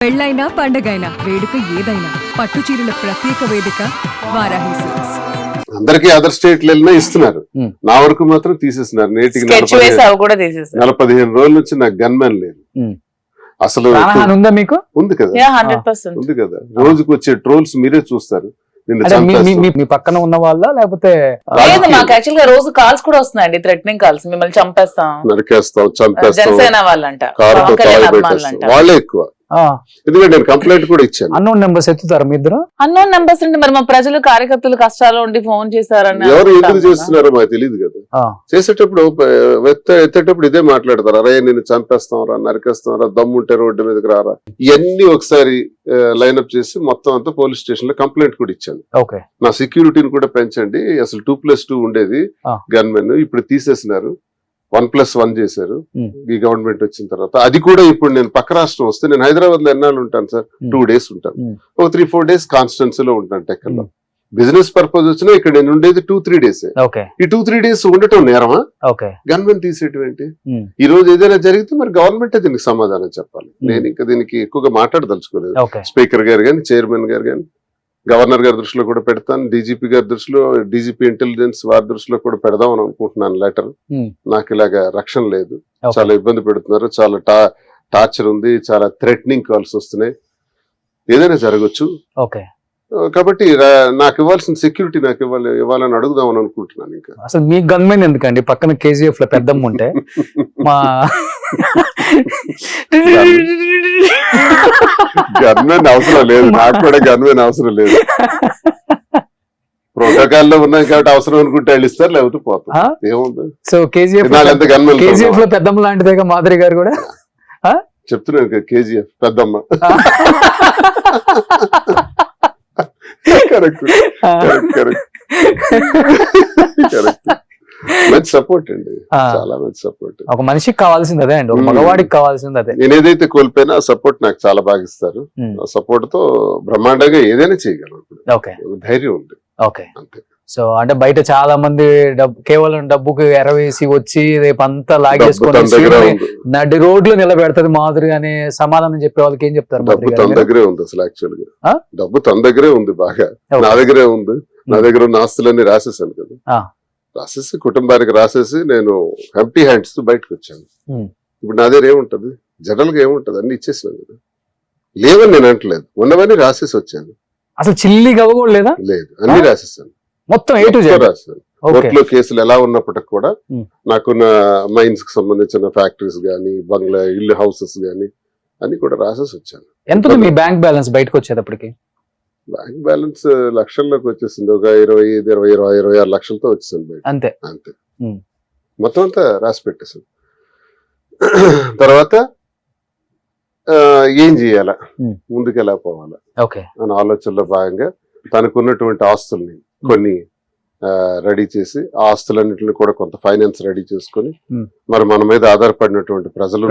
పెళ్ళైనా పండగైనా వేడుక ఏదైనా పట్టు చీరల ప్రత్యేక వేదిక వారాహి సిల్క్స్. అందరికి అదర్ స్టేట్లు వెళ్ళినా ఇస్తున్నారు, నా వరకు మాత్రం తీసేస్తున్నారు. నేటికి 15 రోజుల నుంచి నాకు గన్మెన్ లేదు. అసలు ఉందా మీకు? ఉంది కదా, ఉంది కదా. రోజుకు వచ్చే ట్రోల్స్ మీరే చూస్తారు. మీ పక్కన ఉన్న వాళ్ళ లేకపోతే మాకు యాక్చువల్ గా రోజు కాల్స్ కూడా వస్తున్నాయండి, థ్రెటనింగ్ కాల్స్. మిమ్మల్ని చంపేస్తాం, నరికేస్తాం, చంపేస్తాం, జనసేన వాళ్ళంట, వాళ్ళే ఎక్కువ. ఎందుకంటే నేను కంప్లైంట్ కూడా ఇచ్చాను. అన్నోన్ నెంబర్స్ ఎత్తుతారు మీ ఇద్దరు? అన్నోన్ నెంబర్స్ అంటే మరి మా ప్రజలు కార్యకర్తలు కష్టాలు ఉండి ఫోన్ చేశారని ఎవరు ఎందుకు చేస్తున్నారో మాకు తెలియదు కదా. చేసేటప్పుడు ఎత్తేటప్పుడు ఇదే మాట్లాడతారు, అరే నేను చంపేస్తాంరా, నరికేస్తాంరా, దమ్ముంటే రోడ్డు మీదకి రారా. ఇవన్నీ ఒకసారి లైన్అప్ చేసి మొత్తం అంతా పోలీస్ స్టేషన్ లో కంప్లైంట్ కూడా ఇచ్చాను. నా సెక్యూరిటీని కూడా పెంచండి, అసలు 2+2 ఉండేది గన్మెన్, ఇప్పుడు తీసేసినారు, 1+1 చేశారు ఈ గవర్నమెంట్ వచ్చిన తర్వాత. అది కూడా ఇప్పుడు నేను పక్క రాష్ట్రం వస్తే, నేను హైదరాబాద్ లో ఎన్నాళ్ళు ఉంటాను సార్? 2 days ఉంటాను, ఒక 3-4 days కాన్స్టెన్సీలో ఉంటాను టెక్కల్లో. బిజినెస్ పర్పస్ వచ్చినా ఇక్కడ నేను ఉండేది 2-3 days. ఈ 2-3 days ఉండటం నేరమా? గవర్నమెంట్ తీసేయటం ఏంటి? ఈ రోజు ఏదైనా జరిగితే మరి గవర్నమెంట్ దీనికి సమాధానం చెప్పాలి. నేను ఇంకా దీనికి ఎక్కువగా మాట్లాడదలుచుకోలేదు. స్పీకర్ గారు కానీ, చైర్మన్ గారు కానీ, గవర్నర్ గారి దృష్టిలో కూడా పెడతాను, డీజీపీ గారి దృష్టిలో, డీజీపీ ఇంటెలిజెన్స్ వారి దృష్టిలో కూడా పెడదామని అనుకుంటున్నాను లెటర్. నాకు ఇలాగా రక్షణ లేదు, చాలా ఇబ్బంది పెడుతున్నారు, చాలా టార్చర్ ఉంది, చాలా థ్రెటనింగ్ కాల్స్ వస్తున్నాయి, ఏదైనా జరగచ్చు. కాబట్టి నాకు ఇవ్వాల్సిన సెక్యూరిటీ నాకు ఇవ్వాలని అడుగుదామని అనుకుంటున్నాను. ఇంకా అసలు మీ గన్మెన్ ఎందుకండి? పక్కన కేజీఎఫ్ లో పెద్దమ్మ ఉంటే మా గన్మెన్ అవసరం లేదు, నాకు కూడా గన్మెన్ అవసరం లేదు. ప్రోటోకాల్ లో ఉన్నాం కాబట్టి అవసరం అనుకుంటే వాళ్ళు ఇస్తారు, లేకపోతే పోతాం, ఏముంది. సో కేజీఎఫ్ లో పెద్దమ్మ లాంటిదేగా మాధురి గారు కూడా చెప్తున్నాను, కేజీఎఫ్ పెద్దమ్మ. కరెక్ట్, మంచి సపోర్ట్ అండి, చాలా మంచి సపోర్ట్. ఒక మనిషికి కావాల్సింది అదే అండి, ఒక మగవాడికి కావాల్సింది అదే. నేను ఏదైతే కోల్పోయినా ఆ సపోర్ట్ నాకు చాలా బాగా ఇస్తారు. ఆ సపోర్ట్ తో బ్రహ్మాండంగా ఏదైనా చేయగలను, ధైర్యం ఉంది అంతే. సో అంటే బయట చాలా మంది కేవలం డబ్బుకి ఎరవేసి వచ్చి రేపు అంతా లాగేసుకొని నడి రోడ్లు నిలబెడతది మాధురి అనే సమాధానం చెప్పే వాళ్ళకి ఏం చెప్తారు? డబ్బు తన దగ్గరే ఉంది, అసలు యాక్చువల్ గా డబ్బు తన దగ్గరే ఉంది, బాగా నా దగ్గరే ఉంది. నా దగ్గర ఉన్న ఆస్తులన్నీ రాసేసాను కదా, రాసేసి కుటుంబానికి రాసేసి నేను ఎంప్టీ హ్యాండ్స్ తో బయటకు వచ్చాను. ఇప్పుడు నా దగ్గర ఏముంటది? జనరల్ గా ఏముంటది? అన్ని ఇచ్చేసినాను కదా, లేవని నేను అంటలేదు, ఉన్నవన్నీ రాసేసి వచ్చాను. అసలు చిల్లి గవ్వ కూడా లేదా? లేదు, అన్ని రాసేసాను, మొత్తం A to Z రాశాను. కోర్టులో కేసులు ఎలా ఉన్నప్పటికి కూడా నాకున్న మైన్స్ కి సంబంధించిన ఫ్యాక్టరీస్ గానీ, బంగ్లా, ఇల్లు, హౌసెస్ గానీ అన్ని కూడా రాసేసి వచ్చాను. ఎంత మీ బ్యాంక్ బ్యాలెన్స్ బయటకు వచ్చేటప్పటికి? బ్యాంక్ బ్యాలెన్స్ లక్షల్లోకి వచ్చేసింది, ఒక 25-26 లక్షలతో వచ్చేసింది బయట, అంతే. మొత్తం అంతా రాసి పెట్టేసాను. తర్వాత ఏం చేయాలా, ముందుకు ఎలా పోవాలా అని ఆలోచనలో భాగంగా తనకున్నటువంటి ఆస్తుల్ని కొన్ని రెడీ చేసి, ఆ ఆస్తులన్నింటిని కూడా కొంత ఫైనాన్స్ రెడీ చేసుకుని, మరి మన మీద ఆధారపడినటువంటి ప్రజలు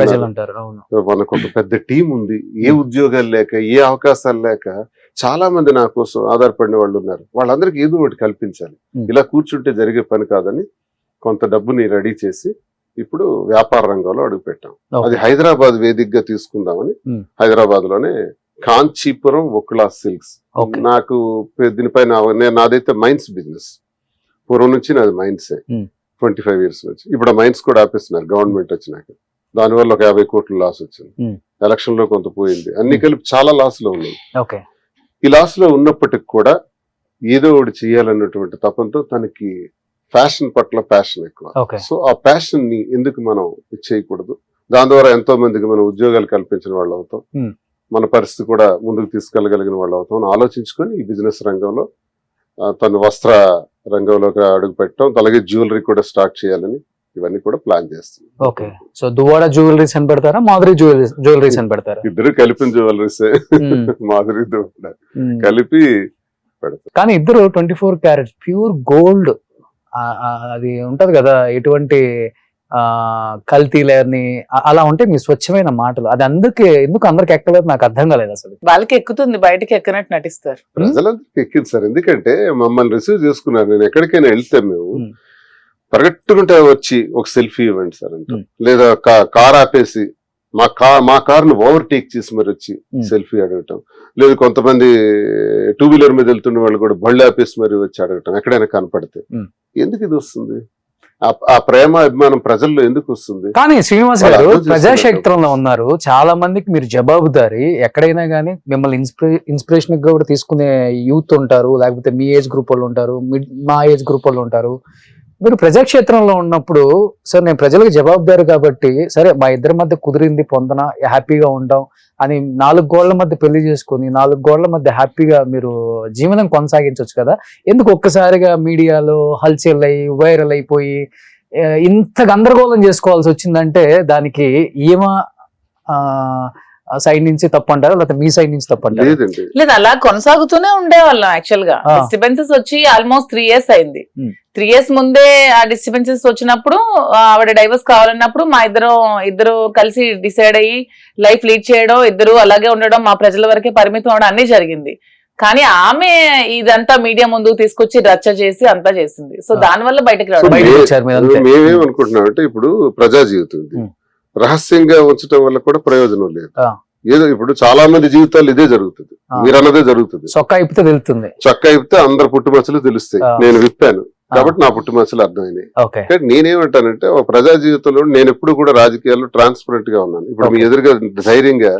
మనకు ఒక పెద్ద టీం ఉంది, ఏ ఉద్యోగాలు లేక, ఏ అవకాశాలు లేక చాలా మంది నా కోసం ఆధారపడిన వాళ్ళు ఉన్నారు. వాళ్ళందరికీ ఏదో ఒకటి కల్పించాలి, ఇలా కూర్చుంటే జరిగే పని కాదని కొంత డబ్బుని రెడీ చేసి ఇప్పుడు వ్యాపార రంగంలో అడుగుపెట్టాం. అది హైదరాబాద్ వేదికగా తీసుకుందామని హైదరాబాద్ లోనే కాంచీపురం వకులా సిల్క్స్. నాకు దీనిపైన నాదైతే మైన్స్ బిజినెస్, పూర్వం నుంచి నాది మైన్సే, 25 years నుంచి. ఇప్పుడు ఆ మైన్స్ కూడా ఆపేస్తున్నారు గవర్నమెంట్ వచ్చినాక. దానివల్ల ఒక 50 కోట్ల లాస్ వచ్చింది, ఎలక్షన్ లో కొంత పోయింది, అన్ని కలిపి చాలా లాస్ లో ఉన్నాయి. ఈ లాస్ లో ఉన్నప్పటికి కూడా ఏదో ఒకటి చేయాలన్నటువంటి తపంతో తనకి ఫ్యాషన్ పట్ల ప్యాషన్ ఎక్కువ. సో ఆ ప్యాషన్ ని ఎందుకు మనం చేయకూడదు, దాని ద్వారా ఎంతో మందికి మనం ఉద్యోగాలు కల్పించిన వాళ్ళు అవుతాం, మన పరిస్థితి కూడా ముందుకు తీసుకెళ్లగలిగిన వాళ్ళు అవుతాం అని ఆలోచించుకొని ఈ బిజినెస్ రంగంలో తన వస్త్ర రంగంలోకి అడుగు పెట్టడం, అలాగే జ్యువెలరీ కూడా స్టార్ట్ చేయాలని ఇవన్నీ కూడా ప్లాన్ చేస్తుంది. సో దువ్వాడ జ్యువెలరీస్ అని పెడతారా, మాధురి జ్యువెలరీస్ అని పెడతారా? ఇద్దరు కలిపిన జ్యువెలరీస్, మాధురి కలిపి పెడతారు. కానీ ఇద్దరు 24 క్యారెట్ ప్యూర్ గోల్డ్, అది ఉంటది కదా, ఎటువంటి కల్తీ లేని అలా ఉంటే మీ స్వచ్ఛమైన మాటలు, అది ఎందుకు అందరికి ఎక్కలేదు నాకు అర్థం కాలేదు. అసలు వాళ్ళకి ఎక్కుతుంది, బయటకి ఎక్కనట్టు నటిస్తారు. ప్రజలందరికి ఎక్కింది సార్, ఎందుకంటే మమ్మల్ని రిసీవ్ చేసుకున్నారు. నేను ఎక్కడికైనా వెళ్తే మేము పరిగెట్టుకుంటే వచ్చి ఒక సెల్ఫీ ఇవ్వండి సార్ అంటాం, లేదా కార్ ఆపేసి మా కార్ను ఓవర్టేక్ చేసి మరి వచ్చి సెల్ఫీ అడగటం, లేదు కొంతమంది 2-వీలర్ మీద వెళ్తున్న వాళ్ళు కూడా బళ్ళు ఆపేసి మరి వచ్చి అడగటం ఎక్కడైనా కనపడితే. ఎందుకు ఇది వస్తుంది? ఆ ప్రేమ అభిమానం ప్రజల్లో ఎందుకు వస్తుంది? కానీ శ్రీనివాస్ గారు వాళ్ళు అర్థం ప్రజాక్షేత్రంలో ఉన్నారు, చాలా మందికి మీరు జవాబుదారి. ఎక్కడైనా కానీ మిమ్మల్ని ఇన్స్పిరేషన్ గా కూడా తీసుకునే యూత్ ఉంటారు, లేకపోతే మీ ఏజ్ గ్రూప్ వాళ్ళు ఉంటారు, మా ఏజ్ గ్రూప్ వాళ్ళు ఉంటారు. మీరు ప్రజాక్షేత్రంలో ఉన్నప్పుడు సార్ నేను ప్రజలకు జవాబుదారు కాబట్టి సరే మా ఇద్దరి మధ్య కుదిరింది పొందన, హ్యాపీగా ఉంటాం అని 4 గోళ్ల మధ్య పెళ్లి చేసుకుని 4 గోళ్ల మధ్య హ్యాపీగా మీరు జీవనం కొనసాగించవచ్చు కదా. ఎందుకు ఒక్కసారిగా మీడియాలో హల్చల్ అయ్యి వైరల్ అయిపోయి ఇంత గందరగోళం చేసుకోవాల్సి వచ్చిందంటే దానికి ఏమా సైడ్ నుంచి తప్పు అంటారా, లేకపోతే మీ సైడ్ నుంచి తప్పు అంటారా? లేదండి, లేదు, అలా కొనసాగుతూనే ఉండేవాళ్ళం. యాక్చువల్ గా డిస్టర్బెన్సెస్ వచ్చి ఆల్మోస్ట్ 3 years అయింది. 3 years ముందే ఆ డిస్టర్బెన్సెస్ వచ్చినప్పుడు ఆవిడ డైవర్స్ కావాలన్నప్పుడు మా ఇద్దరు కలిసి డిసైడ్ అయ్యి లైఫ్ లీడ్ చేయడం, ఇద్దరు అలాగే ఉండడం, మా ప్రజల వరకే పరిమితం అవడం అన్ని జరిగింది. కానీ ఆమె ఇదంతా మీడియా ముందుకు తీసుకొచ్చి రచ్చ చేసి అంతా చేసింది. సో దాని వల్ల బయటకు రావడం. మేమేమనుకుంటున్నామంటే ఇప్పుడు ప్రజా జీవితం ఇది రహస్యంగా ఉంచడం వల్ల కూడా ప్రయోజనం లేదు. ఏదో ఇప్పుడు చాలా మంది జీవితాలు ఇదే జరుగుతుంది, మీరు అన్నదే జరుగుతుంది. చొక్కా ఇప్పితే తెలుస్తుంది, చొక్కా ఇప్పితే అందరు పుట్టుమచ్చలు తెలుస్తాయి. నేను విప్పాను కాబట్టి నా పుట్టుమచ్చలు అర్థమైనాయి. కానీ నేనేమంటానంటే ఒక ప్రజా జీవితంలో నేను ఎప్పుడు కూడా రాజకీయాల్లో ట్రాన్స్పరెంట్ గా ఉన్నాను. ఇప్పుడు మీ ఎదురుగా ధైర్యంగా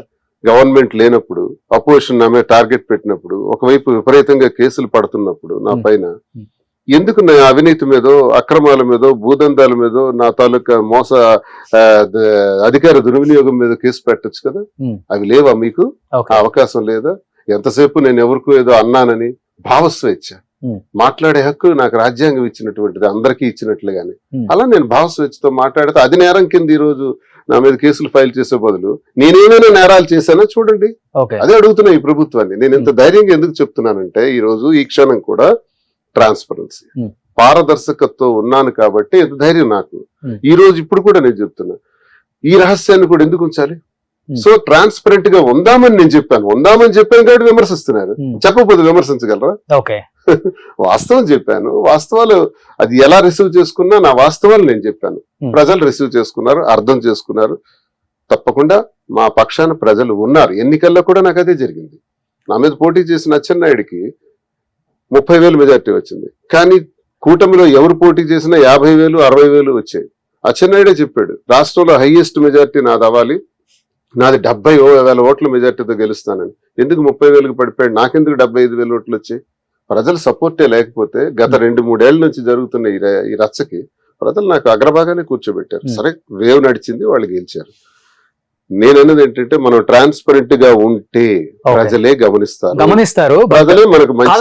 గవర్నమెంట్ లేనప్పుడు, అపోజిషన్ నా మీద టార్గెట్ పెట్టినప్పుడు, ఒకవైపు విపరీతంగా కేసులు పడుతున్నప్పుడు నా పైన ఎందుకు నా అవినీతి మీదో, అక్రమాల మీదో, భూదందాల మీదో, నా తాలూకా అధికార దుర్వినియోగం మీద కేసు పెట్టచ్చు కదా. అవి లేవా మీకు? అవకాశం లేదా? ఎంతసేపు నేను ఎవరికో ఏదో అన్నానని భావస్వేచ్ఛ, మాట్లాడే హక్కు నాకు రాజ్యాంగం ఇచ్చినటువంటిది, అందరికీ ఇచ్చినట్లుగానే. అలా నేను భావస్వేచ్ఛతో మాట్లాడితే అది నేరం కింద ఈ రోజు నా మీద కేసులు ఫైల్ చేసే బదులు నేనేమైనా నేరాలు చేశానో చూడండి. అదే అడుగుతున్నా ఈ ప్రభుత్వాన్ని. నేను ఎంత ధైర్యంగా ఎందుకు చెప్తున్నానంటే ఈ రోజు ఈ క్షణం కూడా ట్రాన్స్పరెన్సీ, పారదర్శకత్వం ఉన్నాను కాబట్టి ఎంత ధైర్యం నాకు. ఈ రోజు ఇప్పుడు కూడా నేను చెప్తున్నా, ఈ రహస్యాన్ని కూడా ఎందుకు ఉంచాలి? సో ట్రాన్స్పరెంట్ గా ఉందామని నేను ఉందామని చెప్పాను కాబట్టి విమర్శిస్తున్నారు. చెప్పకపోతే విమర్శించగలరా? వాస్తవం చెప్పాను, వాస్తవాలు అది ఎలా రిసీవ్ చేసుకున్నా నా వాస్తవాలు నేను చెప్పాను. ప్రజలు రిసీవ్ చేసుకున్నారు, అర్థం చేసుకున్నారు. తప్పకుండా మా పక్షాన ప్రజలు ఉన్నారు. ఎన్నికల్లో కూడా నాకు అదే జరిగింది. నా మీద పోటీ చేసిన అచ్చెన్నాయుడికి 30,000 మెజార్టీ వచ్చింది. కానీ కూటమిలో ఎవరు పోటీ చేసినా 50,000, 60,000 వచ్చాయి. అచ్చెన్నాయుడే చెప్పాడు రాష్ట్రంలో హైయెస్ట్ మెజార్టీ నాది అవ్వాలి, నాది 70,000 ఓట్ల మెజార్టీతో గెలుస్తానని. ఎందుకు 30,000కి పడిపోయాడు? నాకెందుకు 75,000 ఓట్లు వచ్చాయి? ప్రజల సపోర్టే లేకపోతే గత 2-3 ఏళ్ల నుంచి జరుగుతున్న ఈ రచ్చకి ప్రజలు నాకు అగ్రభాగానే కూర్చోబెట్టారు. సరే వేవ్ నడిచింది, వాళ్ళు గెలిచారు. నేనన్నది ఏంటంటే మనం ట్రాన్స్పరెంట్ గా ఉంటే ప్రజలే గమనిస్తారు, ప్రజలే మనకు మంచి